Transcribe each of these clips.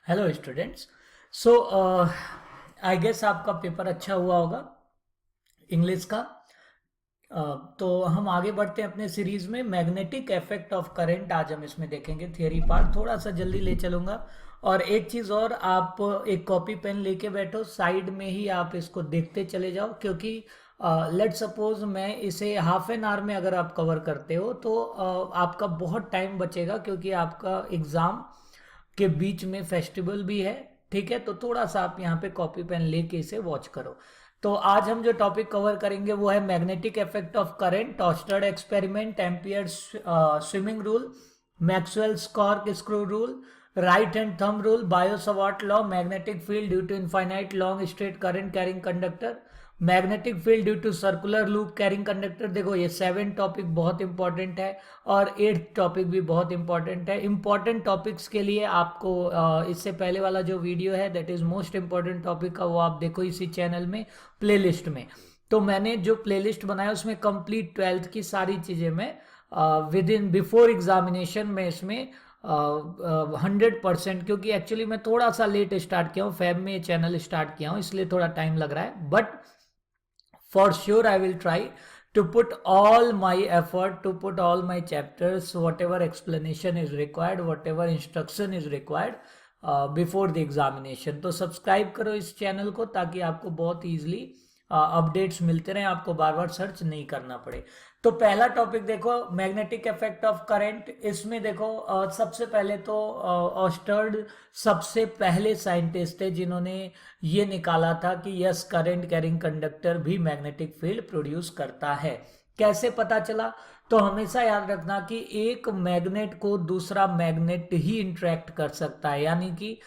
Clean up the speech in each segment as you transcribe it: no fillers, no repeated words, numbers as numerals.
Hello students. So I guess आपका paper अच्छा हुआ होगा इंग्लिश का। तो हम आगे बढ़ते हैं अपने सीरीज में मैग्नेटिक इफेक्ट ऑफ करंट। आज हम इसमें देखेंगे थियरी पार्ट, थोड़ा सा जल्दी ले चलूंगा। और एक चीज़ और, आप एक कॉपी पेन लेके बैठो, साइड में ही आप इसको देखते चले जाओ, क्योंकि लेट सपोज मैं इसे हाफ एन आवर में अगर आप कवर करते हो तो आपका बहुत टाइम बचेगा, क्योंकि आपका एग्ज़ाम के बीच में फेस्टिवल भी है। ठीक है, तो थोड़ा सा आप यहाँ पे कॉपी पेन लेके इसे वॉच करो। तो आज हम जो टॉपिक कवर करेंगे वो है मैग्नेटिक इफेक्ट ऑफ करंट, ऑस्टर्ड experiment, Ampere swimming rule, Maxwell's cork screw rule, right hand thumb rule, Biot Savart law, magnetic field due to infinite long straight current carrying conductor, magnetic field due to circular loop carrying conductor. देखो ये 7 topic बहुत important है और 8th topic भी बहुत important है। Important topics के लिए आपको इससे पहले वाला जो वीडियो है that is most important topic का, वो आप देखो इसी चैनल में प्लेलिस्ट में। तो मैंने जो प्लेलिस्ट बनाया उसमें कंप्लीट 12th की सारी चीज़ें मैं विद इन बिफोर एग्जामिनेशन में इसमें 100%, क्योंकि एक्चुअली मैं थोड़ा सा लेट स्टार्ट किया हूँ, फेब में चैनल स्टार्ट किया हूँ, इसलिए थोड़ा टाइम लग रहा है। But for sure I will try to put all my effort, to put all my chapters, whatever explanation is required, whatever instruction is required before the examination। तो subscribe करो इस चैनल को ताकि आपको बहुत ईजिली अपडेट्स मिलते रहे, आपको बार बार सर्च नहीं करना पड़े। तो पहला टॉपिक देखो, मैग्नेटिक इफेक्ट ऑफ करंट। इसमें देखो सबसे पहले तो ऑस्टर्ड सबसे पहले साइंटिस्ट थे जिन्होंने ये निकाला था कि यस, करंट कैरिंग कंडक्टर भी मैग्नेटिक फील्ड प्रोड्यूस करता है। कैसे पता चला? तो हमेशा याद रखना कि एक मैग्नेट को दूसरा मैग्नेट ही इंटरेक्ट कर सकता है, यानी कि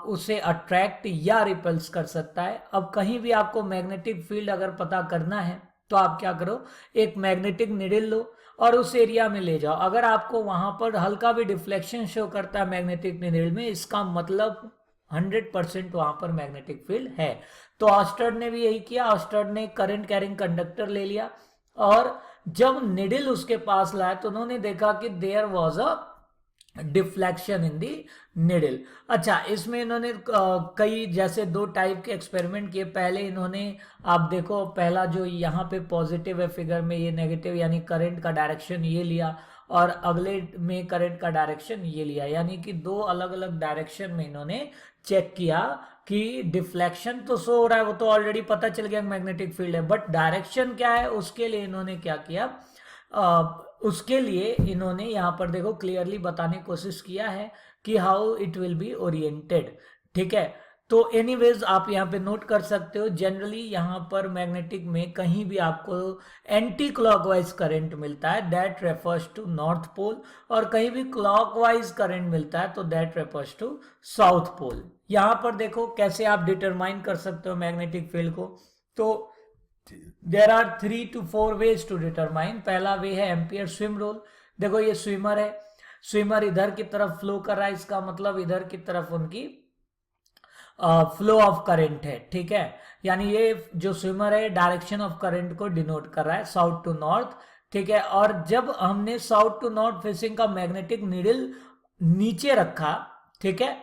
उसे अट्रैक्ट या रिपल्स कर सकता है। अब कहीं भी आपको मैग्नेटिक फील्ड अगर पता करना है तो आप क्या करो, एक मैग्नेटिक निडल लो और उस एरिया में ले जाओ। अगर आपको वहां पर हल्का भी डिफ्लेक्शन शो करता है मैग्नेटिक निडल में, इसका मतलब 100% वहां पर मैग्नेटिक फील्ड है। तो ऑस्टर्ड ने भी यही किया। ऑस्टर्ड ने करंट कैरिंग कंडक्टर ले लिया और जब निडल उसके पास लाया तो उन्होंने देखा कि there was a deflection in the needle. अच्छा, इसमें इन्होंने कई जैसे 2 टाइप के एक्सपेरिमेंट किए। पहले इन्होंने, आप देखो पहला जो यहाँ पे पॉजिटिव है फिगर में, ये नेगेटिव, यानी करंट का डायरेक्शन ये लिया, और अगले में करंट का डायरेक्शन ये लिया, यानी कि 2 अलग अलग डायरेक्शन में इन्होंने चेक किया कि डिफ्लेक्शन तो शो हो रहा है, वो तो ऑलरेडी पता चल गया मैग्नेटिक फील्ड है, बट डायरेक्शन क्या है उसके लिए इन्होंने क्या किया, उसके लिए इन्होंने यहाँ पर देखो क्लियरली बताने की कोशिश किया है कि how it will be oriented. ठीक है, तो एनीवेज आप यहाँ पे नोट कर सकते हो, जनरली यहाँ पर मैग्नेटिक में कहीं भी आपको एंटी क्लॉकवाइज करंट मिलता है, that refers to north pole, और कहीं भी क्लॉकवाइज करंट मिलता है तो that refers to south pole. यहाँ पर देखो कैसे आप डिटरमाइन कर सकते हो मैग्नेटिक फील्ड को। तो there are 3 to 4 ways to determine. पहला वे है एम्पियर स्विम रूल। देखो ये स्विमर है, स्विमर इधर की तरफ फ्लो कर रहा है, इसका मतलब इधर की तरफ उनकी फ्लो ऑफ करंट है। ठीक है, यानी ये जो स्विमर है डायरेक्शन ऑफ करंट को डिनोट कर रहा है, साउथ टू नॉर्थ। ठीक है, और जब हमने साउथ टू नॉर्थ फेसिंग का मैग्नेटिक नीडल नीचे रखा, ठीक है,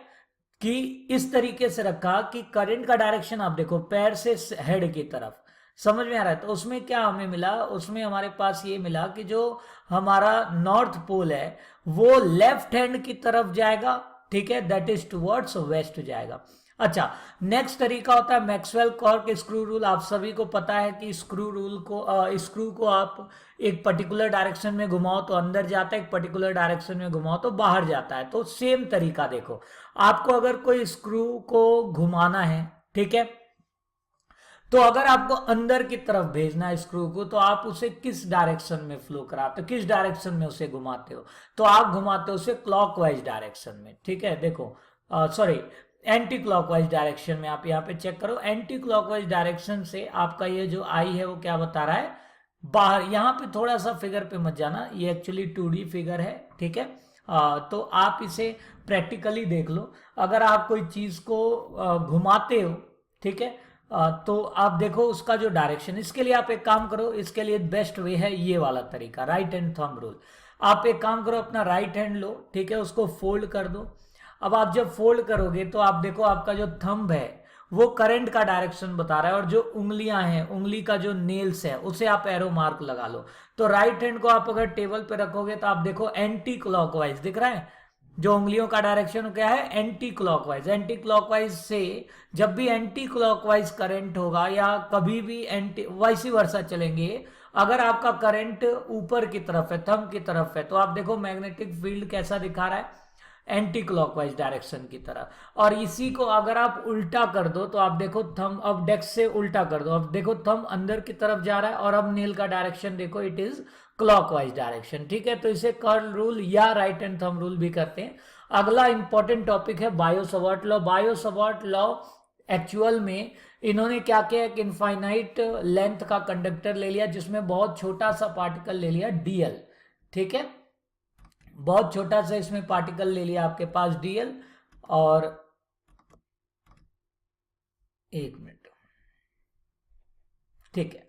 कि इस तरीके से रखा कि करंट का डायरेक्शन आप देखो पैर से हेड की तरफ, समझ में आ रहा है? तो उसमें क्या हमें मिला, उसमें हमारे पास ये मिला कि जो हमारा नॉर्थ पोल है वो लेफ्ट हैंड की तरफ जाएगा। ठीक है, दैट इज टुवर्ड्स वेस्ट जाएगा। अच्छा, नेक्स्ट तरीका होता है मैक्सवेल कॉर्क स्क्रू रूल। आप सभी को पता है कि स्क्रू रूल को स्क्रू को आप एक पर्टिकुलर डायरेक्शन में घुमाओ तो अंदर जाता है, एक पर्टिकुलर डायरेक्शन में घुमाओ तो बाहर जाता है। तो सेम तरीका देखो, आपको अगर कोई स्क्रू को घुमाना है, ठीक है, तो अगर आपको अंदर की तरफ भेजना है स्क्रू को, तो आप उसे किस डायरेक्शन में फ्लो कराते हो, किस डायरेक्शन में उसे घुमाते हो? तो आप घुमाते हो उसे क्लॉकवाइज डायरेक्शन में। ठीक है, देखो सॉरी, एंटी क्लॉकवाइज डायरेक्शन में। आप यहाँ पे चेक करो, एंटी क्लॉकवाइज डायरेक्शन से आपका ये जो आई है वो क्या बता रहा है, बाहर। यहाँ पे थोड़ा सा फिगर पे मत जाना, ये एक्चुअली 2D फिगर है। ठीक है, तो आप इसे प्रैक्टिकली देख लो। अगर आप कोई चीज को घुमाते हो, ठीक है, तो आप देखो उसका जो डायरेक्शन, इसके लिए आप एक काम करो, इसके लिए बेस्ट वे है ये वाला तरीका, राइट हैंड थंब रूल। आप एक काम करो, अपना राइट हैंड लो, ठीक है, उसको फोल्ड कर दो, अब आप जब फोल्ड करोगे तो आप देखो आपका जो थंब है वो करंट का डायरेक्शन बता रहा है, और जो उंगलियां हैं, उंगली का जो नेल्स है उसे आप एरो मार्क लगा लो। तो राइट हैंड को आप अगर टेबल पे रखोगे तो आप देखो एंटी क्लॉकवाइज दिख रहा है, जो उंगलियों का डायरेक्शन क्या है, एंटी क्लॉकवाइज। एंटी क्लॉकवाइज से जब भी एंटी क्लॉकवाइज करंट होगा या कभी भी एंटी वैसी वर्षा चलेंगे, अगर आपका करंट ऊपर की तरफ है, थंब की तरफ है, तो आप देखो मैग्नेटिक फील्ड कैसा दिखा रहा है, एंटी क्लॉकवाइज डायरेक्शन की तरह। और इसी को अगर आप उल्टा कर दो तो आप देखो थंब, अब डेस्क से उल्टा कर दो, अब देखो थंब अंदर की तरफ जा रहा है, और अब नेल का डायरेक्शन देखो इट इज क्लॉकवाइज डायरेक्शन। ठीक है, तो इसे कर्ल रूल या राइट हैंड थंब रूल भी करते हैं। अगला इंपॉर्टेंट टॉपिक है Biot Savart law. Biot Savart law actual में इन्होंने क्या किया, एक इनफाइनाइट लेंथ का कंडक्टर ले लिया जिसमें बहुत छोटा सा पार्टिकल ले लिया डीएल। ठीक है, बहुत छोटा सा इसमें पार्टिकल ले लिया आपके पास डीएल, और एक मिनट, ठीक है।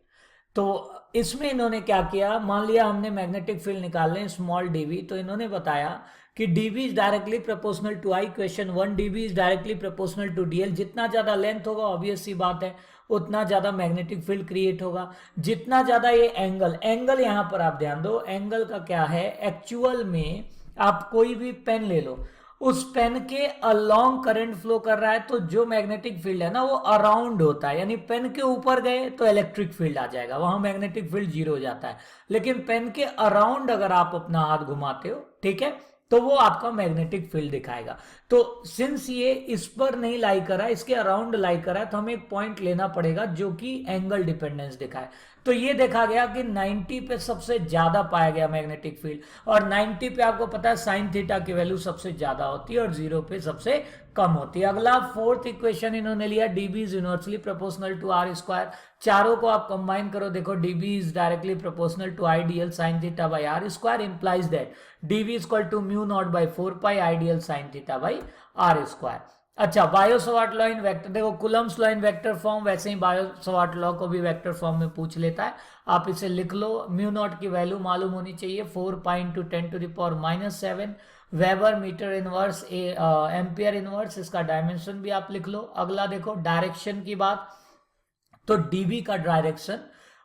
तो इसमें इन्होंने क्या किया, मान लिया हमने मैग्नेटिक फील्ड निकालने स्मॉल डीवी, तो इन्होंने बताया कि DV is directly proportional to I, question 1, DV is directly proportional to DL. जितना ज्यादा लेंथ होगा ऑब्वियस सी बात है उतना ज्यादा मैग्नेटिक फील्ड क्रिएट होगा। जितना ज्यादा ये एंगल, एंगल यहां पर आप ध्यान दो, एंगल का क्या है, एक्चुअल में आप कोई भी पेन ले लो, उस पेन के अलोंग करंट फ्लो कर रहा है, तो जो मैग्नेटिक फील्ड है ना वो अराउंड होता है, यानी पेन के ऊपर गए तो इलेक्ट्रिक फील्ड आ जाएगा, वहां मैग्नेटिक फील्ड जीरो हो जाता है। लेकिन पेन के अराउंड अगर आप अपना हाथ घुमाते हो, ठीक है, तो वो आपका मैग्नेटिक फील्ड दिखाएगा। तो सिंस ये इस पर नहीं लाई कर रहा है, इसके अराउंड लाई कर रहा है, तो हमें एक पॉइंट लेना पड़ेगा जो कि एंगल डिपेंडेंस दिखाए। तो ये देखा गया कि 90 पे सबसे ज्यादा पाया गया मैग्नेटिक फील्ड, और 90 पे आपको पता है साइन थीटा की वैल्यू सबसे ज्यादा होती है और 0 पे सबसे कम होती है। अगला फोर्थ इक्वेशन इन्होंने लिया, DB is inversely proportional to R square. चारों को आप कंबाइन करो, देखो DB is directly proportional to IDL sine theta by are square, implies that DB is equal to mu naught by 4 pi IDL sine theta by are square. अच्छा, Biot Savart law in vector, देखो Coulomb's law in vector form, वैसे ही bio Savart law को भी vector form में पूछ लेता है। आप इसे लिख लो, म्यू नॉट की वैल्यू मालूम होनी चाहिए 4 pi into 10 to the power -7 weber metre inverse ampere inverse, इसका डायमेंशन भी आप लिख लो। अगला देखो डायरेक्शन की बात, तो डीबी का डायरेक्शन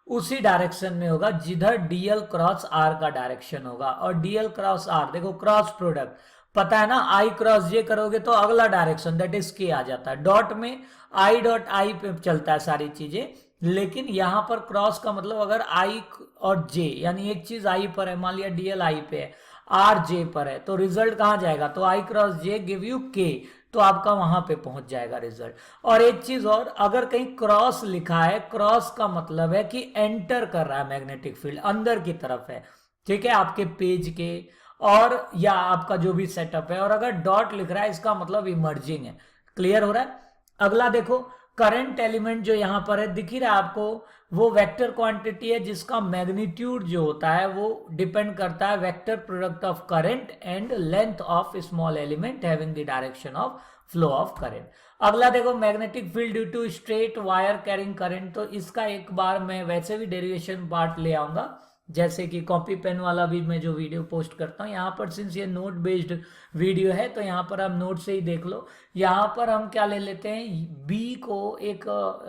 उसी डायरेक्शन में होगा जिधर डीएल क्रॉस आर का डायरेक्शन होगा, और डीएल क्रॉस आर देखो क्रॉस प्रोडक्ट पता है ना, आई क्रॉस जे करोगे तो अगला डायरेक्शन दैट इज के आ जाता है। डॉट में आई डॉट आई पे चलता है सारी चीजें, लेकिन यहां पर क्रॉस का मतलब अगर आई और जे, यानी एक चीज आई पर है, मान लिया डीएल आई पे है, आर जे पर है, तो रिजल्ट कहां जाएगा, तो आई क्रॉस जे गिव यू के, तो आपका वहां पे पहुंच जाएगा रिजल्ट। और एक चीज और, अगर कहीं क्रॉस लिखा है, क्रॉस का मतलब है कि एंटर कर रहा है मैग्नेटिक फील्ड, अंदर की तरफ है, ठीक है, आपके पेज के और या आपका जो भी सेटअप है। और अगर डॉट लिख रहा है इसका मतलब इमर्जिंग है। क्लियर हो रहा है। अगला देखो, करंट एलिमेंट जो यहां पर है दिख ही रहा है आपको, वो वेक्टर क्वांटिटी है जिसका मैग्नीट्यूड जो होता है वो डिपेंड करता है vector product of current and length of small element having the direction of flow of current. अगला देखो, magnetic field due to straight wire carrying current, तो इसका एक बार मैं वैसे भी डेरिवेशन पार्ट ले आऊंगा, जैसे कि कॉपी पेन वाला भी मैं जो वीडियो पोस्ट करता हूँ। यहाँ पर सिंस ये नोट बेस्ड वीडियो है तो यहाँ पर आप नोट से ही देख लो। यहाँ पर हम क्या ले लेते हैं, बी को एक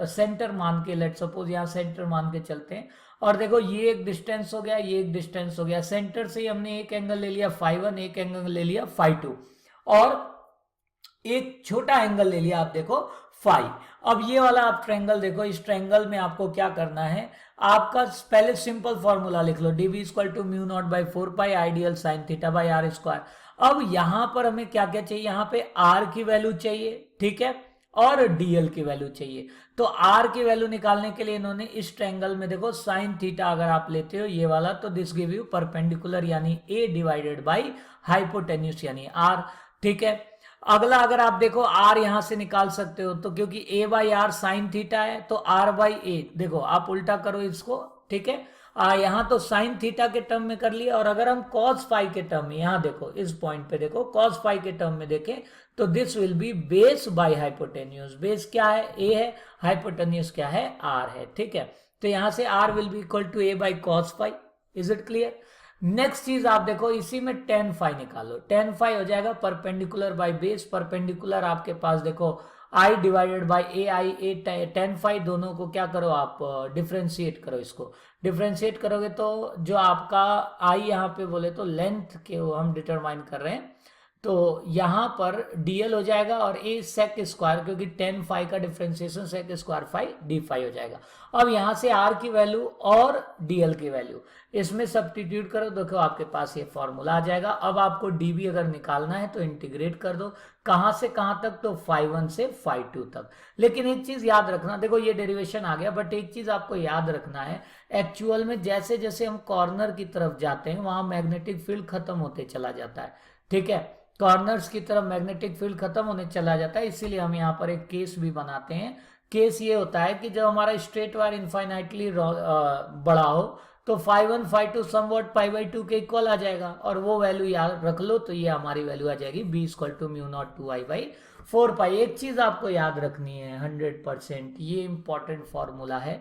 सेंटर मान के, लेट सपोज यहाँ सेंटर मान के चलते हैं, और देखो ये एक डिस्टेंस हो गया, ये एक डिस्टेंस हो गया, सेंटर से ही हमने एक एंगल ले लिया φ1, एक एंगल ले लिया φ2, और एक छोटा एंगल ले लिया आप देखो फाई। अब ये वाला आप ट्रायंगल देखो, इस ट्रायंगल में आपको क्या करना है, आपका पहले सिंपल फॉर्मूला लिख लो, dB equal to mu naught by 4 pi I dl sine theta by are square. अब यहां पर हमें क्या क्या चाहिए, यहां पे आर की वैल्यू चाहिए, ठीक है, और डीएल की वैल्यू चाहिए। तो आर की वैल्यू निकालने के लिए इन्होंने इस ट्रायंगल में देखो साइन थीटा अगर आप लेते हो ये वाला, तो दिस गिव यू परपेंडिकुलर यानी ए डिवाइडेड बाई हाइपोटेन्यूस यानी आर, ठीक है। अगला अगर आप देखो आर यहां से निकाल सकते हो, तो क्योंकि ए बाई आर साइन थीटा है तो आर बाई ए, देखो आप उल्टा करो इसको, ठीक है, यहां तो साइन थीटा के टर्म में कर लिया, और अगर हम कॉस फाई के टर्म में, यहां देखो इस पॉइंट पे देखो कॉस फाई के टर्म में देखें तो this will be base by hypotenuse. Base क्या है, ए है, हाइपोटेन्यूस क्या है, आर है, ठीक है। तो यहां से r will be equal to a by cos phi. Is it clear. Next चीज आप देखो, इसी में टेन फाई निकालो, टेन फाई हो जाएगा परपेंडिकुलर बाय बेस, परपेंडिकुलर आपके पास देखो I divided by a I, a tan phi, दोनों को क्या करो आप डिफ्रेंशिएट करो, इसको डिफ्रेंशिएट करोगे तो जो आपका आई यहाँ पे बोले तो लेंथ के वो हम डिटरमाइन कर रहे हैं, तो यहाँ पर dl हो जाएगा और a sec स्क्वायर, क्योंकि टेन फाई का differentiation sec square phi d phi हो जाएगा। अब यहाँ से r की वैल्यू और dl की वैल्यू इसमें सब्स्टिट्यूट करो, देखो आपके पास ये फॉर्मूला आ जाएगा। अब आपको dv अगर निकालना है तो इंटीग्रेट कर दो, कहाँ से कहाँ तक, तो फाई 1 से फाई 2 तक। लेकिन एक चीज याद रखना, देखो ये डेरिवेशन आ गया, बट एक चीज आपको याद रखना है, एक्चुअल में जैसे जैसे हम कॉर्नर की तरफ जाते हैं वहां मैग्नेटिक फील्ड खत्म होते चला जाता है, ठीक है, कॉर्नर्स की तरफ मैग्नेटिक फील्ड खत्म होने चला जाता है। इसीलिए हम यहाँ पर एक केस भी बनाते हैं। केस ये होता है कि जब हमारा स्ट्रेट वायर इनफाइनाइटली बड़ा हो तो phi 1 phi 2 somewhat pi by 2 के इक्वल आ जाएगा, और वो वैल्यू याद रख लो, तो ये हमारी वैल्यू आ जाएगी b equal to mu naught 2 I by 4 pi. एक चीज आपको याद रखनी है 100%, ये इंपॉर्टेंट फॉर्मूला है,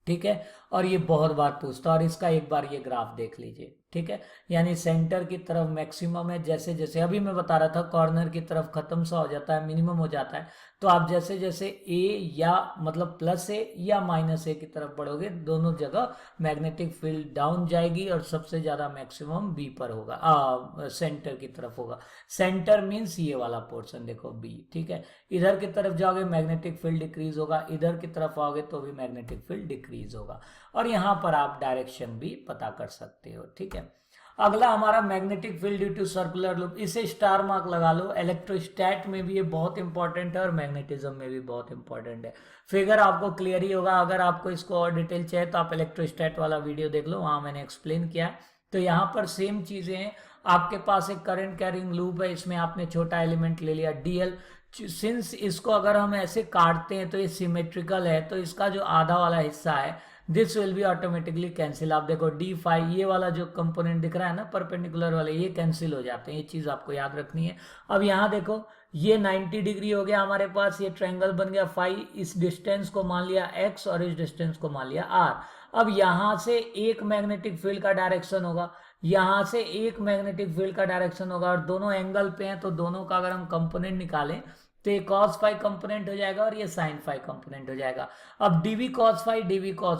ठीक है, और ये बहुत बार पूछता है, और इसका एक बार ये ग्राफ देख लीजिए, ठीक है, यानी सेंटर की तरफ मैक्सिमम है, जैसे जैसे अभी मैं बता रहा था कॉर्नर की तरफ खत्म सा हो जाता है, मिनिमम हो जाता है, तो आप जैसे जैसे ए या मतलब प्लस ए या माइनस ए की तरफ बढ़ोगे, दोनों जगह मैग्नेटिक फील्ड डाउन जाएगी और सबसे ज्यादा मैक्सिमम बी पर होगा, सेंटर की तरफ होगा। सेंटर मीन्स ये वाला पोर्शन देखो बी, ठीक है, इधर की तरफ जाओगे मैग्नेटिक फील्ड डिक्रीज होगा, इधर की तरफ आओगे तो भी मैग्नेटिक फील्ड डिक्रीज होगा, और यहाँ पर आप डायरेक्शन भी पता कर सकते हो, ठीक है। अगला हमारा magnetic field due to circular loop, इसे स्टार मार्क लगा लो, इलेक्ट्रोस्टैट में भी ये बहुत इंपॉर्टेंट है और मैग्नेटिज्म में भी बहुत इंपॉर्टेंट है। फिगर आपको क्लियर ही होगा, अगर आपको इसको और डिटेल चाहिए तो आप इलेक्ट्रोस्टैट वाला वीडियो देख लो, वहां मैंने एक्सप्लेन किया है। तो यहाँ पर सेम चीजें हैं, आपके पास एक करंट कैरिंग लूप है, इसमें आपने छोटा एलिमेंट ले लिया डीएल, सिंस इसको अगर हम ऐसे काटते हैं तो ये सिमेट्रिकल है, तो इसका जो आधा वाला हिस्सा है this will be automatically cancel. आप देखो डी फाई, ये वाला जो कंपोनेंट दिख रहा है ना परपेंडिकुलर वाले, ये कैंसिल हो जाते हैं, ये चीज आपको याद रखनी है। अब यहाँ देखो ये 90 डिग्री हो गया हमारे पास, ये ट्रायंगल बन गया फाई, इस डिस्टेंस को मान लिया x और इस डिस्टेंस को मान लिया r। अब यहाँ से एक मैग्नेटिक फील्ड का डायरेक्शन होगा, यहाँ से एक मैग्नेटिक फील्ड का डायरेक्शन होगा, और दोनों एंगल पे हैं, तो दोनों का अगर हम कंपोनेंट निकालें तो ये cos फाई कंपोनेंट हो जाएगा और ये sin फाई कंपोनेंट हो जाएगा। अब dv cos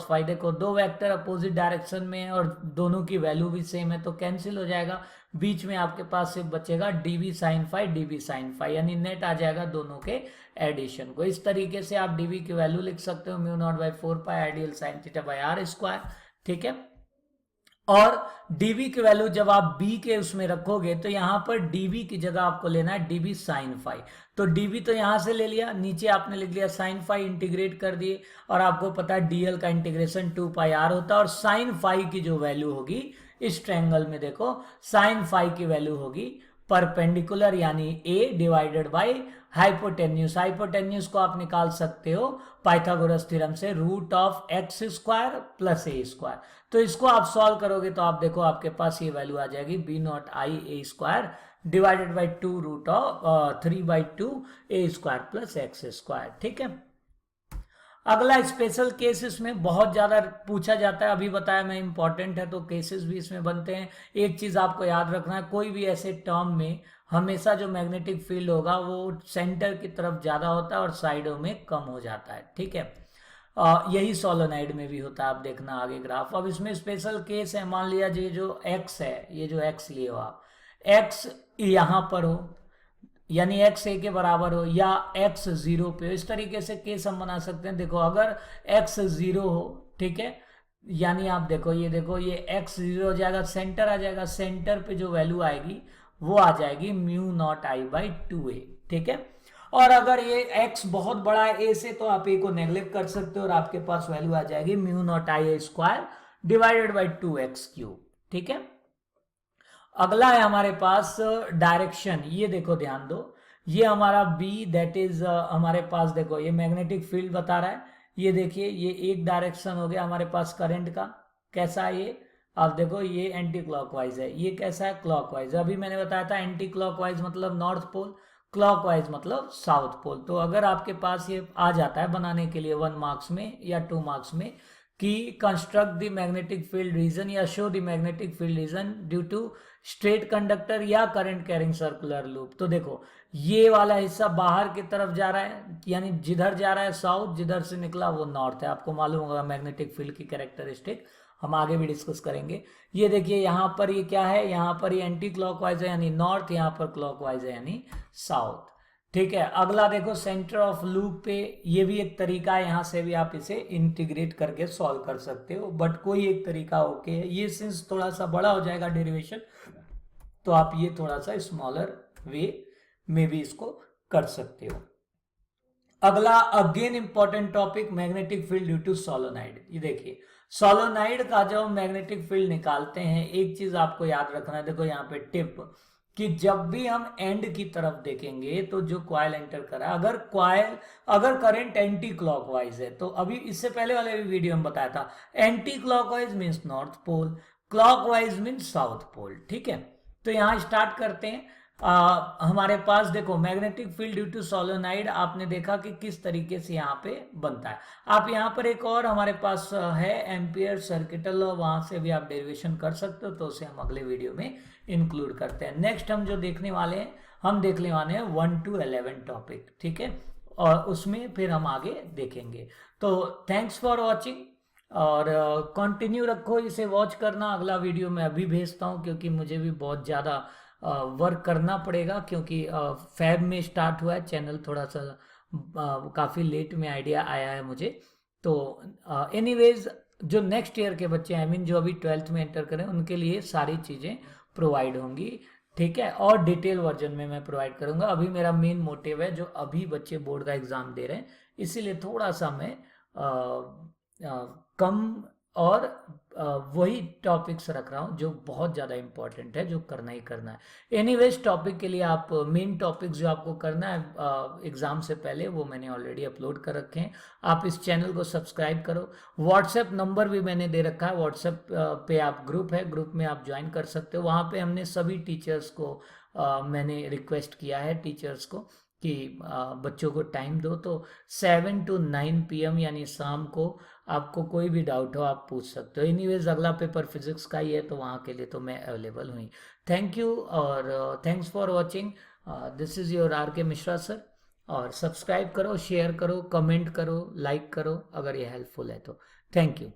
फाई देखो दो वेक्टर अपोजिट डायरेक्शन में है और दोनों की वैल्यू भी सेम है, तो कैंसिल हो जाएगा, बीच में आपके पास सिर्फ बचेगा dv sin फाई, यानी नेट आ जाएगा दोनों के एडिशन को। इस तरीके से आप dv की वैल्यू लिख सकते हो mu naught by 4 pi I dl sine theta by are square, ठीक है। और dv की वैल्यू जब आप b के उसमें रखोगे तो यहां पर dv की जगह आपको लेना है dv sin फाई, तो dv तो यहां से ले लिया, नीचे आपने लिख लिया sin फाई, इंटीग्रेट कर दिए, और आपको पता है dl का इंटीग्रेशन 2 पाई r होता है, और sin फाई की जो वैल्यू होगी इस ट्रायंगल में देखो sin फाई की वैल्यू होगी परपेंडिकुलर यानी a divided by hypotenuse, hypotenuse को आप निकाल सकते हो पाइथागोरस थ्योरम से, root of x square plus a square. तो इसको आप सॉल्व करोगे तो आप देखो आपके पास ये वैल्यू आ जाएगी B naught I a square divided by 2 root of 3/2 a square plus x square, ठीक है। अगला स्पेशल केस इसमें बहुत ज्यादा पूछा जाता है, अभी बताया मैं इंपॉर्टेंट है तो केसेस भी इसमें बनते हैं। एक चीज आपको याद रखना है, कोई भी ऐसे टर्म में हमेशा जो मैग्नेटिक फील्ड होगा वो सेंटर की तरफ ज्यादा होता है और साइडों में कम हो जाता है, ठीक है। यही सोलोनाइड में भी होता है, आप देखना आगे ग्राफ। अब इसमें स्पेशल केस है, मान लिया ये जो x है, ये जो x लिए हो आप, x यहाँ पर हो यानी x a के बराबर हो या x 0 पे हो, इस तरीके से केस हम बना सकते हैं। देखो अगर x 0 हो, ठीक है, यानी आप देखो ये x 0 हो जाएगा, सेंटर आ जाएगा, सेंटर पे जो वैल्यू आएगी वो आ जाएगी mu not I by 2a, ठीक है। और अगर ये x बहुत बड़ा है a से तो आप a को नेग्लेक्ट कर सकते हो और आपके पास वैल्यू आ जाएगी mu naught I a square divided by 2x cube, ठीक है। अगला है हमारे पास डायरेक्शन, ये देखो ध्यान दो, ये हमारा b दैट इज हमारे पास देखो ये मैग्नेटिक फील्ड बता रहा है, ये देखिए ये एक डायरेक्शन हो गया हमारे पास करंट का, कैसा है ये, आप देखो ये एंटी क्लॉकवाइज है, ये कैसा है क्लॉकवाइज। अभी मैंने बताया था एंटी क्लॉकवाइज मतलब नॉर्थ पोल, क्लॉकवाइज मतलब साउथ पोल। तो अगर आपके पास ये आ जाता है बनाने के लिए 1 मार्क्स में या 2 मार्क्स में, कि construct the magnetic field region या show the magnetic field region due to straight conductor या करंट कैरिंग सर्कुलर लूप। तो देखो ये वाला हिस्सा बाहर की तरफ जा रहा है, यानी जिधर जा रहा है साउथ, जिधर से निकला वो नॉर्थ है। आपको मालूम होगा मैग्नेटिक फील्ड की कैरेक्टरिस्टिक, हम आगे भी डिस्कस करेंगे। ये देखिए यहाँ पर ये क्या है, यहाँ पर ये एंटी क्लॉकवाइज है यानी नॉर्थ, यहाँ पर क्लॉकवाइज है यानी साउथ। ठीक है, अगला देखो सेंटर ऑफ लूप पे, ये भी एक तरीका है, यहाँ से भी आप इसे इंटीग्रेट करके सॉल्व कर सकते हो, बट कोई एक तरीका ओके है। ये सिंस थोड़ा सा बड़ा हो जाएगा डेरिवेशन, तो आप ये थोड़ा सा स्मॉलर वे में भी इसको कर सकते हो। अगला again important topic, magnetic field due to solenoid. ये देखिए सोलोनाइड का जब मैग्नेटिक फील्ड निकालते हैं, एक चीज आपको याद रखना है, देखो यहाँ पे टिप, कि जब भी हम एंड की तरफ देखेंगे तो जो कॉइल एंटर करा, अगर करंट एंटी क्लॉकवाइज है, तो अभी इससे पहले वाले भी वीडियो में बताया था, anti clockwise means north pole, clockwise means south pole. ठीक है, तो यहां स्टार्ट करते हैं। हमारे पास देखो magnetic field due to solenoid, आपने देखा कि किस तरीके से यहाँ पे बनता है। आप यहाँ पर एक और हमारे पास है एम्पियर सर्किटल लॉ, वहां से भी आप डेरिवेशन कर सकते हो, तो उसे हम अगले वीडियो में इंक्लूड करते हैं। नेक्स्ट हम जो देखने वाले हैं, हम देखने वाले हैं 1 to 11 टॉपिक। ठीक है, और उसमें फिर हम आगे देखेंगे। तो थैंक्स फॉर वॉचिंग, और कंटिन्यू रखो इसे वॉच करना। अगला वीडियो मैं अभी भेजता हूँ, क्योंकि मुझे भी बहुत ज़्यादा वर्क करना पड़ेगा, क्योंकि फेब में स्टार्ट हुआ है चैनल, थोड़ा सा काफ़ी लेट में आइडिया आया है मुझे। तो एनीवेज जो नेक्स्ट ईयर के बच्चे आई मीन जो अभी 12th में एंटर करें, उनके लिए सारी चीज़ें प्रोवाइड होंगी। ठीक है, और डिटेल वर्जन में मैं प्रोवाइड करूंगा। अभी मेरा मेन मोटिव है, जो अभी बच्चे बोर्ड का एग्ज़ाम दे रहे हैं, इसीलिए थोड़ा सा मैं कम और वही टॉपिक्स रख रहा हूँ जो बहुत ज़्यादा इंपॉर्टेंट है, जो करना ही करना है। एनीवेज टॉपिक के लिए आप मेन टॉपिक्स जो आपको करना है एग्ज़ाम से पहले, वो मैंने ऑलरेडी अपलोड कर रखे हैं। आप इस चैनल को सब्सक्राइब करो। व्हाट्सएप नंबर भी मैंने दे रखा है, व्हाट्सएप पे आप ग्रुप है, ग्रुप में आप ज्वाइन कर सकते हो। वहाँ पे हमने सभी टीचर्स को मैंने रिक्वेस्ट किया है टीचर्स को कि बच्चों को टाइम दो, तो 7 to 9 PM यानी शाम को आपको कोई भी डाउट हो आप पूछ सकते हो। एनीवेज अगला पेपर फिजिक्स का ही है, तो वहाँ के लिए तो मैं अवेलेबल हुई। थैंक यू और thanks for watching. This is your RK Mishra sir. और सब्सक्राइब करो, शेयर करो, कमेंट करो, लाइक करो अगर ये हेल्पफुल है तो। Thank you.